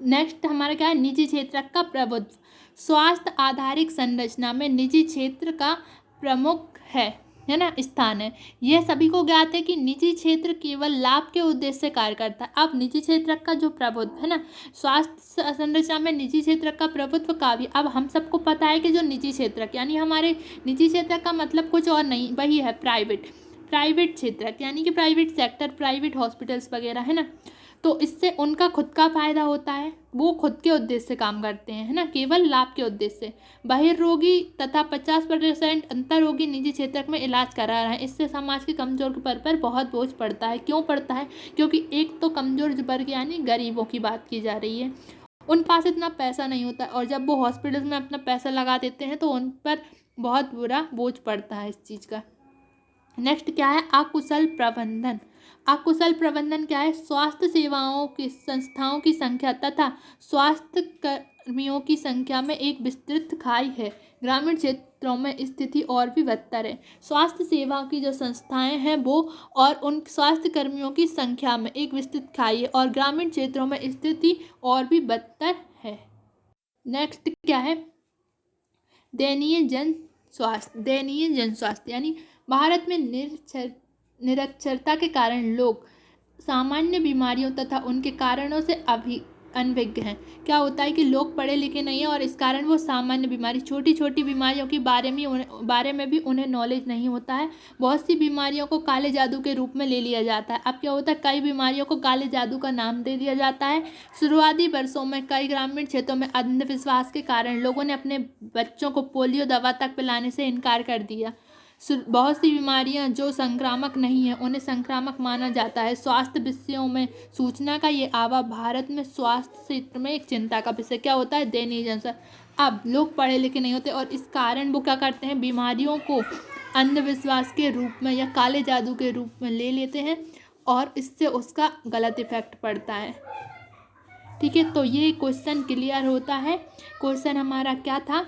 नेक्स्ट हमारा क्या है? निजी क्षेत्र का प्रभुत्व। स्वास्थ्य आधारित संरचना में निजी क्षेत्र का प्रमुख है ना, स्थान है। यह सभी को ज्ञात है कि निजी क्षेत्र केवल लाभ के उद्देश्य से कार्य करता है। अब निजी क्षेत्र का जो प्रभुत्व है ना, स्वास्थ्य संरचना में निजी क्षेत्र का प्रभुत्व का भी अब हम सबको पता है कि जो निजी क्षेत्र यानी हमारे निजी क्षेत्र का मतलब कुछ और नहीं, वही है प्राइवेट क्षेत्र यानी कि प्राइवेट सेक्टर, प्राइवेट हॉस्पिटल्स वगैरह, है ना। तो इससे उनका खुद का फायदा होता है, वो खुद के उद्देश्य से काम करते हैं, है ना, केवल लाभ के उद्देश्य से। बहिर्रोगी तथा 50% अंतर्रोगी निजी क्षेत्र में इलाज करा रहे हैं। इससे समाज के कमजोर वर्ग पर बहुत बोझ पड़ता है। क्यों पड़ता है? क्योंकि एक तो कमजोर वर्ग यानी गरीबों की बात की जा रही है, उन पास इतना पैसा नहीं होता और जब वो हॉस्पिटल में अपना पैसा लगा देते हैं तो उन पर बहुत बुरा बोझ पड़ता है इस चीज़ का। नेक्स्ट क्या है? अकुशल प्रबंधन। अकुशल प्रबंधन क्या है? स्वास्थ्य सेवाओं की संस्थाओं की संख्या तथा स्वास्थ्य कर्मियों की संख्या में एक विस्तृत खाई है। ग्रामीण क्षेत्रों में स्थिति और भी बदतर है। स्वास्थ्य सेवाओं की जो संस्थाएं हैं वो और उन स्वास्थ्य कर्मियों की संख्या में एक विस्तृत खाई है और ग्रामीण क्षेत्रों में स्थिति और भी बदतर है। नेक्स्ट क्या है? दयनीय जन स्वास्थ्य यानी भारत में निरक्षरता के कारण लोग सामान्य बीमारियों तथा उनके कारणों से अनभिज्ञ हैं। क्या होता है कि लोग पढ़े लिखे नहीं हैं और इस कारण वो सामान्य बीमारी, छोटी छोटी बीमारियों के बारे में भी उन्हें नॉलेज नहीं होता है। बहुत सी बीमारियों को काले जादू के रूप में ले लिया जाता है। अब क्या होता है, कई बीमारियों को काले जादू का नाम दे दिया जाता है। शुरुआती वर्षों में कई ग्रामीण क्षेत्रों में अंधविश्वास के कारण लोगों ने अपने बच्चों को पोलियो दवा तक पिलाने से इनकार कर दिया। बहुत सी बीमारियां जो संक्रामक नहीं है उन्हें संक्रामक माना जाता है। स्वास्थ्य विषयों में सूचना का ये अभाव भारत में स्वास्थ्य क्षेत्र में एक चिंता का विषय। क्या होता है? दयनीय जनस्वास्थ्य। अब लोग पढ़े लिखे नहीं होते और इस कारण वो क्या करते हैं, बीमारियों को अंधविश्वास के रूप में या काले जादू के रूप में ले लेते हैं और इससे उसका गलत इफेक्ट पड़ता है। ठीक है, तो ये क्वेश्चन क्लियर होता है। क्वेश्चन हमारा क्या था?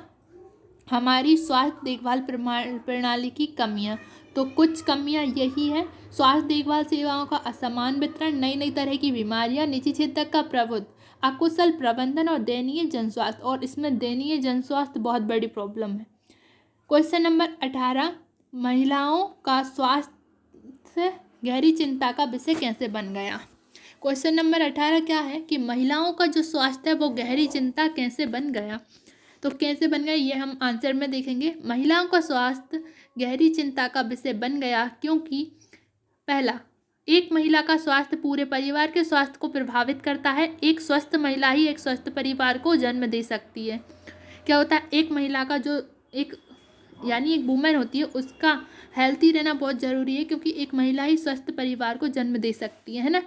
हमारी स्वास्थ्य देखभाल प्रणाली की कमियां। तो कुछ कमियां यही है: स्वास्थ्य देखभाल सेवाओं का असमान वितरण, नई नई तरह की बीमारियां, निजी क्षेत्र का प्रभुत्व, अकुशल प्रबंधन और दयनीय जनस्वास्थ्य। और इसमें दयनीय जनस्वास्थ्य बहुत बड़ी प्रॉब्लम है। क्वेश्चन नंबर 18, महिलाओं का स्वास्थ्य गहरी चिंता का विषय कैसे बन गया? क्वेश्चन नंबर 18 क्या है कि महिलाओं का जो स्वास्थ्य है वो गहरी चिंता कैसे बन गया। तो कैसे बन गया ये हम आंसर में देखेंगे। महिलाओं का स्वास्थ्य गहरी चिंता का विषय बन गया क्योंकि पहला, एक महिला का स्वास्थ्य पूरे परिवार के स्वास्थ्य को प्रभावित करता है। एक स्वस्थ महिला ही एक स्वस्थ परिवार को जन्म दे सकती है। क्या होता है, एक महिला का जो एक वुमेन होती है उसका हेल्थी रहना बहुत ज़रूरी है, क्योंकि एक महिला ही स्वस्थ परिवार को जन्म दे सकती है ना।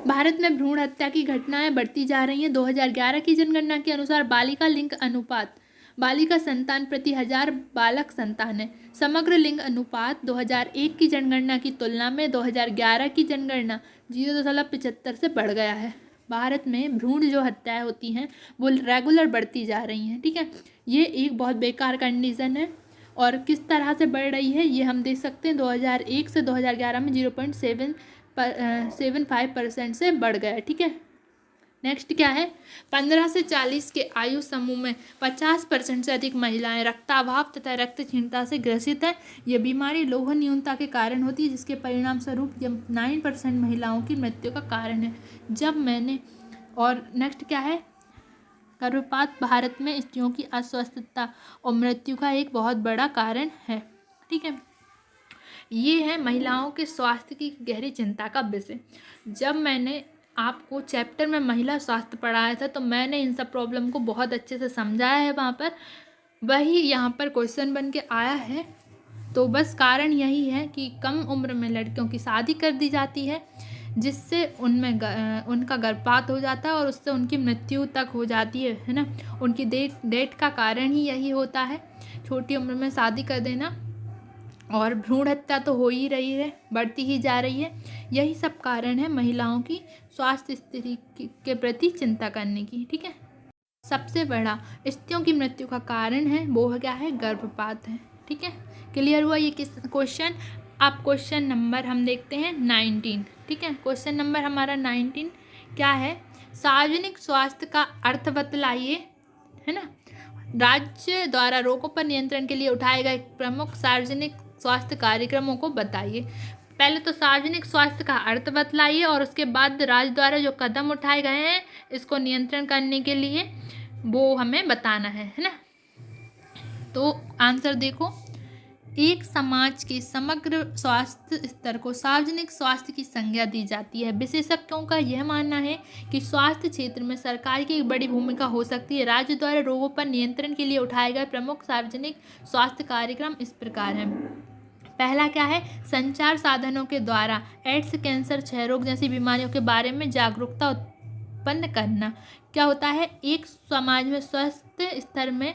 भारत में भ्रूण हत्या की घटनाएं बढ़ती जा रही हैं। 2011 की जनगणना के अनुसार बालिका लिंग अनुपात, बालिका संतान प्रति 1000 बालक संतान है। समग्र लिंग अनुपात 2001 की जनगणना की तुलना में 2011 की जनगणना 0.75 से बढ़ गया है। भारत में भ्रूण जो हत्याएं होती हैं वो रेगुलर बढ़ती जा रही हैं। ठीक है, ये एक बहुत बेकार कंडीशन है। और किस तरह से बढ़ रही है ये हम देख सकते हैं। 2001 से 2011 में 0.75% से बढ़ गया है। ठीक है, नेक्स्ट क्या है, 15 से 40 के आयु समूह में 50% से अधिक महिलाएं रक्ताभाव तथा रक्तहीनता से ग्रसित है। यह बीमारी लौह न्यूनता के कारण होती है, जिसके परिणाम स्वरूप 9% महिलाओं की मृत्यु का कारण है। और नेक्स्ट क्या है, गर्भपात भारत में स्त्रियों की अस्वस्थता और मृत्यु का एक बहुत बड़ा कारण है। ठीक है, ये है महिलाओं के स्वास्थ्य की गहरी चिंता का विषय। जब मैंने आपको चैप्टर में महिला स्वास्थ्य पढ़ाया था तो मैंने इन सब प्रॉब्लम को बहुत अच्छे से समझाया है वहाँ पर, वही यहाँ पर क्वेश्चन बन के आया है। तो बस कारण यही है कि कम उम्र में लड़कियों की शादी कर दी जाती है, जिससे उनका गर्भपात हो जाता है और उससे उनकी मृत्यु तक हो जाती है ना। उनकी डेथ का कारण ही यही होता है, छोटी उम्र में शादी कर देना। और भ्रूण हत्या तो हो ही रही है, बढ़ती ही जा रही है। यही सब कारण है महिलाओं की स्वास्थ्य स्थिति के प्रति चिंता करने की। ठीक है, सबसे बड़ा स्त्रियों की मृत्यु का कारण है वो क्या है, गर्भपात है। ठीक है, क्लियर हुआ ये किस क्वेश्चन। अब क्वेश्चन नंबर हम देखते हैं 19। ठीक है, क्वेश्चन नंबर हमारा 19 क्या है, सार्वजनिक स्वास्थ्य का अर्थ बतलाइए, है ना। राज्य द्वारा रोगों पर नियंत्रण के लिए उठाए गए प्रमुख सार्वजनिक स्वास्थ्य कार्यक्रमों को बताइए। पहले तो सार्वजनिक स्वास्थ्य का अर्थ बतलाइए और उसके बाद राज्य द्वारा जो कदम उठाए गए हैं इसको नियंत्रण करने के लिए वो हमें बताना है ना। तो आंसर देखो, एक समाज के समग्र स्वास्थ्य स्तर को सार्वजनिक स्वास्थ्य की संज्ञा दी जाती है। विशेषज्ञों का यह मानना है कि स्वास्थ्य क्षेत्र में सरकार की एक बड़ी भूमिका हो सकती है। राज्य द्वारा रोगों पर नियंत्रण के लिए उठाए गए प्रमुख सार्वजनिक स्वास्थ्य कार्यक्रम इस प्रकार हैं। पहला क्या है, संचार साधनों के द्वारा एड्स, कैंसर, क्षय रोग जैसी बीमारियों के बारे में जागरूकता उत्पन्न करना। क्या होता है, एक समाज में स्वास्थ्य स्तर में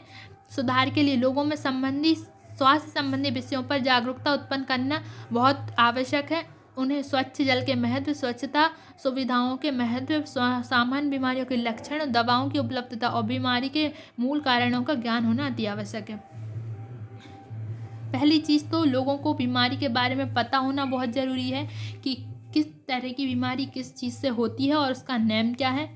सुधार के लिए लोगों में स्वास्थ्य संबंधी विषयों पर जागरूकता उत्पन्न करना बहुत आवश्यक है। उन्हें स्वच्छ जल के महत्व, स्वच्छता सुविधाओं के महत्व, सामान्य बीमारियों के लक्षण, दवाओं की उपलब्धता और बीमारी के मूल कारणों का ज्ञान होना अति आवश्यक है। पहली चीज़ तो लोगों को बीमारी के बारे में पता होना बहुत ज़रूरी है कि किस तरह की बीमारी किस चीज़ से होती है और उसका नेम क्या है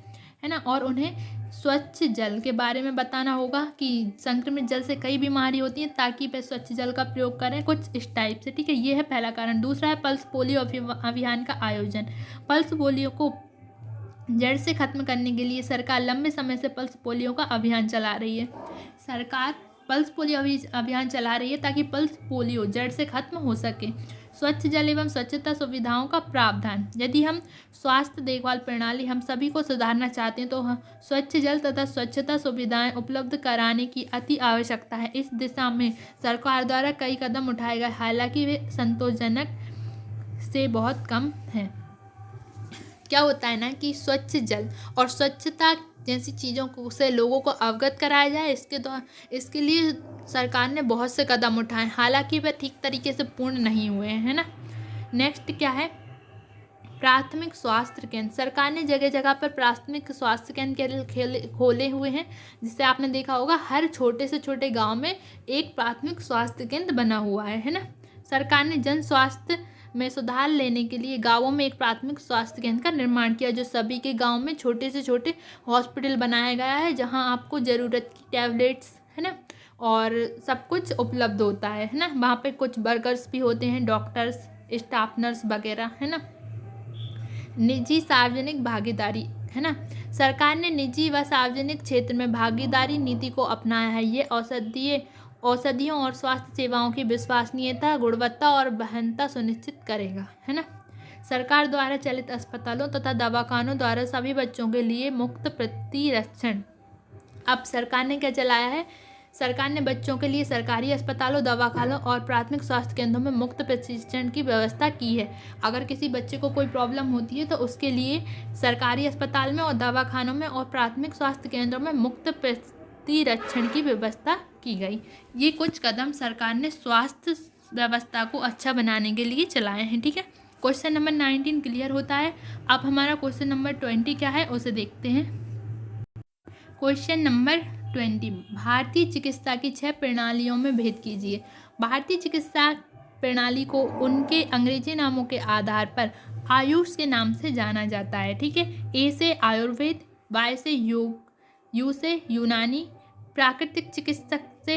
ना। और उन्हें स्वच्छ जल के बारे में बताना होगा कि संक्रमित जल से कई बीमारी होती हैं, ताकि वे स्वच्छ जल का प्रयोग करें कुछ इस टाइप से। ठीक है, ये है पहला कारण। दूसरा है पल्स पोलियो अभियान का आयोजन। पल्स पोलियो को जड़ से खत्म करने के लिए सरकार लंबे समय से पल्स पोलियो का अभियान चला रही है। सरकार पल्स पोलियो अभियान चला रही है ताकि पल्स पोलियो जड़ से खत्म हो सके। स्वच्छ जल एवं स्वच्छता सुविधाओं का प्रावधान। यदि हम स्वास्थ्य देखभाल प्रणाली हम सभी को सुधारना चाहते हैं तो स्वच्छ जल तथा स्वच्छता सुविधाएं उपलब्ध कराने की अति आवश्यकता है। इस दिशा में सरकार द्वारा कई कदम उठाए गए, हालांकि वे संतोषजनक से बहुत कम हैं। क्या होता है ना कि स्वच्छ जल और स्वच्छता जैसी चीज़ों को से लोगों को अवगत कराया जाए, इसके लिए सरकार ने बहुत से कदम उठाए, हालांकि वे ठीक तरीके से पूर्ण नहीं हुए हैं, है ना। नेक्स्ट क्या है, प्राथमिक स्वास्थ्य केंद्र, सरकार ने जगह जगह पर प्राथमिक स्वास्थ्य केंद्र खोले हुए हैं, जिससे आपने देखा होगा हर छोटे से छोटे गांव में एक प्राथमिक स्वास्थ्य केंद्र बना हुआ है ना। सरकार ने जन स्वास्थ्य में सुधार लेने के लिए गांवों में एक प्राथमिक स्वास्थ्य केंद्र का निर्माण किया, जो सभी के गांव में छोटे से छोटे हॉस्पिटल बनाया गया है, जहां आपको ज़रूरत की टैबलेट्स है ना और सब कुछ उपलब्ध होता है ना। वहाँ पे कुछ वर्कर्स भी होते हैं, डॉक्टर्स, स्टाफ नर्स वगैरह है ना। निजी सार्वजनिक भागीदारी है ना, सरकार ने निजी व सार्वजनिक क्षेत्र में भागीदारी नीति को अपनाया है। ये औषधियों और स्वास्थ्य सेवाओं की विश्वसनीयता, गुणवत्ता और वहनता सुनिश्चित करेगा है ना। सरकार द्वारा चलित अस्पतालों तथा दवाखानों द्वारा सभी बच्चों के लिए मुफ्त प्रतिरक्षण। अब सरकार ने क्या चलाया है, सरकार ने बच्चों के लिए सरकारी अस्पतालों, दवाखानों और प्राथमिक स्वास्थ्य केंद्रों में मुफ्त प्रशिक्षण की व्यवस्था की है। अगर किसी बच्चे को कोई प्रॉब्लम होती है तो उसके लिए सरकारी अस्पताल में और दवाखानों में और प्राथमिक स्वास्थ्य केंद्रों में मुफ्त प्रतिरक्षण की व्यवस्था की गई। ये कुछ कदम सरकार ने स्वास्थ्य व्यवस्था को अच्छा बनाने के लिए चलाए हैं। ठीक है, क्वेश्चन नंबर 19 क्लियर होता है। अब हमारा क्वेश्चन नंबर 20 क्या है उसे देखते हैं। क्वेश्चन नंबर 20, भारतीय चिकित्सा की 6 प्रणालियों में भेद कीजिए। भारतीय चिकित्सा प्रणाली को उनके अंग्रेजी नामों के आधार पर आयुष के नाम से जाना जाता है। ठीक है, ए से आयुर्वेद, वाई से योग, यू से यूनानी, प्राकृतिक चिकित्सक से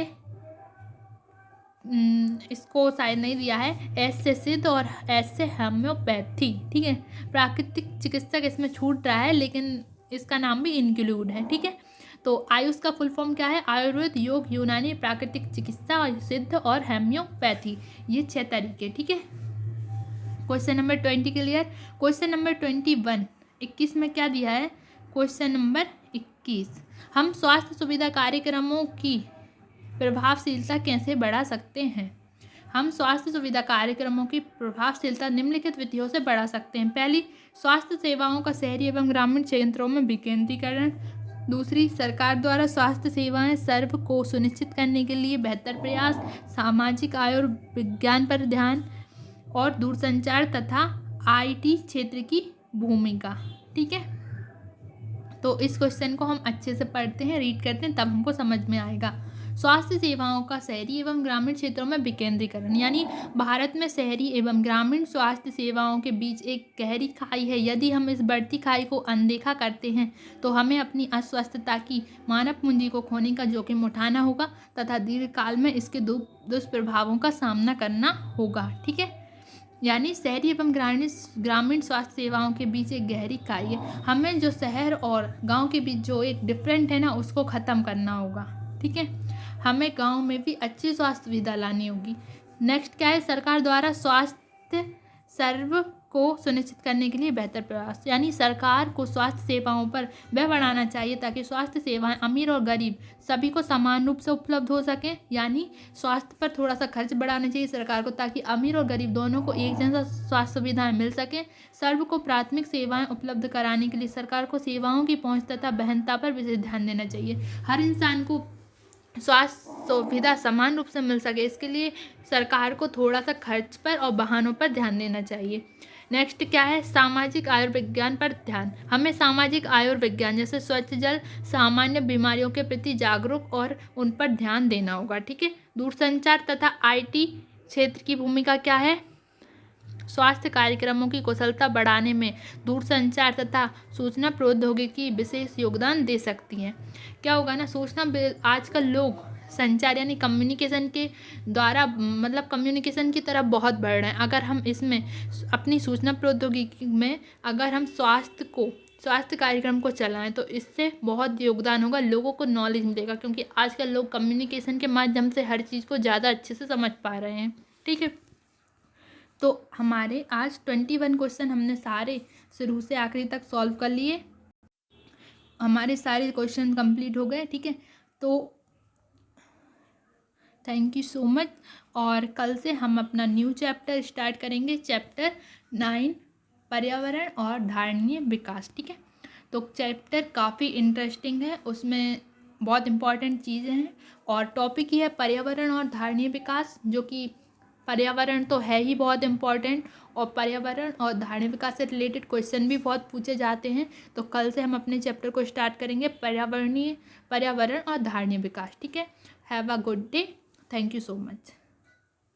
इसको शायद नहीं दिया है, एस से सिद्ध और एस से होम्योपैथी। ठीक है, प्राकृतिक चिकित्सक इसमें छूट रहा है लेकिन इसका नाम भी इंक्लूड है। ठीक है, तो आयुष का फुल फॉर्म क्या है, आयुर्वेद, योग, यूनानी, प्राकृतिक चिकित्सा, सिद्ध और होम्योपैथी, ये 6 तरीके। ठीक है, question number 20 clear. Question number 21, 21 में क्या दिया है, क्वेश्चन नंबर 21, हम स्वास्थ्य सुविधा कार्यक्रमों की प्रभावशीलता कैसे बढ़ा सकते हैं। हम स्वास्थ्य सुविधा कार्यक्रमों की प्रभावशीलता निम्नलिखित विधियों से बढ़ा सकते हैं। पहली, स्वास्थ्य सेवाओं का शहरी एवं ग्रामीण क्षेत्रों में विकेंद्रीकरण। दूसरी, सरकार द्वारा स्वास्थ्य सेवाएं सर्व को सुनिश्चित करने के लिए बेहतर प्रयास। सामाजिक आयुर्विज्ञान पर ध्यान और दूरसंचार तथा आईटी क्षेत्र की भूमिका। ठीक है, तो इस क्वेश्चन को हम अच्छे से पढ़ते हैं, रीड करते हैं, तब हमको समझ में आएगा। स्वास्थ्य सेवाओं का शहरी एवं ग्रामीण क्षेत्रों में विकेंद्रीकरण, यानी भारत में शहरी एवं ग्रामीण स्वास्थ्य सेवाओं के बीच एक गहरी खाई है। यदि हम इस बढ़ती खाई को अनदेखा करते हैं तो हमें अपनी अस्वस्थता की मानव पूंजी को खोने का जोखिम उठाना होगा तथा दीर्घकाल में इसके दुष्प्रभावों का सामना करना होगा। ठीक है, यानी शहरी एवं ग्रामीण स्वास्थ्य सेवाओं के बीच एक गहरी खाई है। हमें जो शहर और गांव के बीच जो एक डिफरेंट है ना, उसको ख़त्म करना होगा। ठीक है, हमें गांव में भी अच्छी स्वास्थ्य सुविधा लानी होगी। नेक्स्ट क्या है, सरकार द्वारा स्वास्थ्य सर्व को सुनिश्चित करने के लिए बेहतर प्रयास, यानी सरकार को स्वास्थ्य सेवाओं पर वह बढ़ाना चाहिए ताकि स्वास्थ्य सेवाएं अमीर और गरीब सभी को समान रूप से उपलब्ध हो सकें। यानी स्वास्थ्य पर थोड़ा सा खर्च बढ़ाना चाहिए सरकार को ताकि अमीर और गरीब दोनों को एक जैसा स्वास्थ्य सुविधाएं मिल सकें। सर्व को प्राथमिक सेवाएं उपलब्ध कराने के लिए सरकार को सेवाओं की पहुँच तथा बहनता पर विशेष ध्यान देना चाहिए। हर इंसान को स्वास्थ्य सुविधा समान रूप से मिल सके, इसके लिए सरकार को थोड़ा सा खर्च पर और बहानों पर ध्यान देना चाहिए। नेक्स्ट क्या है, सामाजिक आयुर्विज्ञान पर ध्यान। हमें सामाजिक आयुर्विज्ञान जैसे स्वच्छ जल, सामान्य बीमारियों के प्रति जागरूक और उन पर ध्यान देना होगा। ठीक है, दूरसंचार तथा आईटी क्षेत्र की भूमिका क्या है, स्वास्थ्य कार्यक्रमों की कुशलता बढ़ाने में दूरसंचार तथा सूचना प्रौद्योगिकी विशेष योगदान दे सकती हैं। क्या होगा ना, आजकल लोग संचार यानी कम्युनिकेशन के द्वारा मतलब कम्युनिकेशन की तरफ बहुत बढ़ रहे हैं। अगर हम इसमें अपनी सूचना प्रौद्योगिकी में अगर हम स्वास्थ्य कार्यक्रम को चलाएं तो इससे बहुत योगदान होगा, लोगों को नॉलेज मिलेगा, क्योंकि आजकल लोग कम्युनिकेशन के माध्यम से हर चीज़ को ज़्यादा अच्छे से समझ पा रहे हैं। ठीक है, तो हमारे आज 21 क्वेश्चन हमने सारे शुरू से आखिरी तक सॉल्व कर लिए, हमारे सारे क्वेश्चन कंप्लीट हो गए। ठीक है, तो थैंक यू सो मच। और कल से हम अपना न्यू चैप्टर स्टार्ट करेंगे, चैप्टर 9 पर्यावरण और धारणीय विकास। ठीक है, तो चैप्टर काफ़ी इंटरेस्टिंग है, उसमें बहुत इंपॉर्टेंट चीज़ें हैं और टॉपिक ही है पर्यावरण और धारणीय विकास, जो कि पर्यावरण तो है ही बहुत इम्पॉर्टेंट, और पर्यावरण और धारणीय विकास से रिलेटेड क्वेश्चन भी बहुत पूछे जाते हैं। तो कल से हम अपने चैप्टर को स्टार्ट करेंगे, पर्यावरण और धारणीय विकास। ठीक है, have a good day, thank you so much.